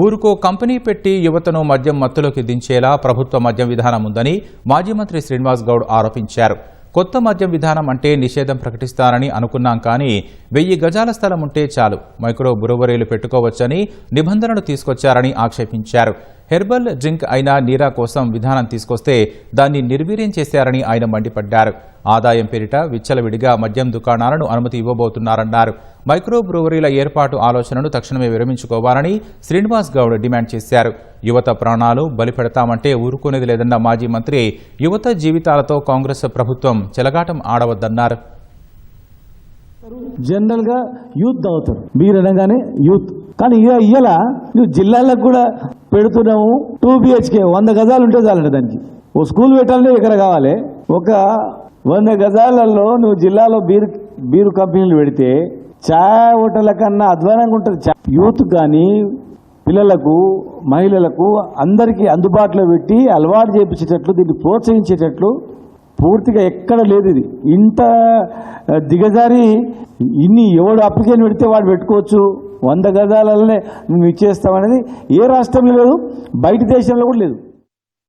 ఊరుకో కంపెనీ పెట్టి యువతను మద్యం మత్తులోకి దించేలా ప్రభుత్వ మద్యం విధానం ఉందని మాజీ మంత్రి శ్రీనివాస్ గౌడ్ ఆరోపించారు. కొత్త మద్యం విధానం అంటే నిషేధం ప్రకటిస్తారని అనుకున్నాం, కానీ 1000 గజాల స్థలం ఉంటే చాలు మైక్రో బ్రూవరీలు పెట్టుకోవచ్చని నిబంధనలు తీసుకొచ్చారని ఆక్షేపించారు. హెర్బల్ డ్రింక్ అయిన నీరా కోసం విధానం తీసుకొస్తే దాన్ని నిర్వీర్యం చేశారని ఆయన మండిపడ్డారు. ఆదాయం పేరిట విచ్చలవిడిగా మద్యం దుకాణాలను అనుమతి ఇవ్వబోతున్నారన్నారు. మైక్రో బ్రూవరీల ఏర్పాటు ఆలోచనను తక్షణమే విరమించుకోవాలని శ్రీనివాస్ గౌడ్ డిమాండ్ చేశారు. యువత ప్రాణాలు బలిపెడతామంటే ఊరుకునేది లేదన్న మాజీ మంత్రి యువత జీవితాలతో కాంగ్రెస్ ప్రభుత్వం చెలగాటం ఆడవద్దన్నారు. జనరల్ గా యూత్ తాగుతారు, మీరు అనగానే యూత్. కానీ ఇవాళ నువ్వు జిల్లాలకు కూడా పెడుతున్నావు. 2 BHK 100 గజాలు ఉంటే చాలంట దానికి. ఓ స్కూల్ పెట్టాలంటే ఎక్కడ కావాలి? ఒక 100 గజాలలో నువ్వు జిల్లాలో బీరు కంపెనీలు పెడితే ఛాయ్ హోటళ్ల కన్నా అధ్వానంగా ఉంటుంది. యూత్ కానీ పిల్లలకు, మహిళలకు అందరికీ అందుబాటులో పెట్టి అలవాటు చేయించేటట్లు, దీన్ని ప్రోత్సహించేటట్లు పూర్తిగా ఎక్కడ లేదు. ఇది ఇంత దిగజారి ఇన్ని ఎవడు అప్లికేషన్ పెడితే వాడు పెట్టుకోవచ్చు, 100 గజాలనే మేము ఇచ్చేస్తామనేది ఏ రాష్ట్రంలో లేదు, బయట దేశంలో కూడా లేదు.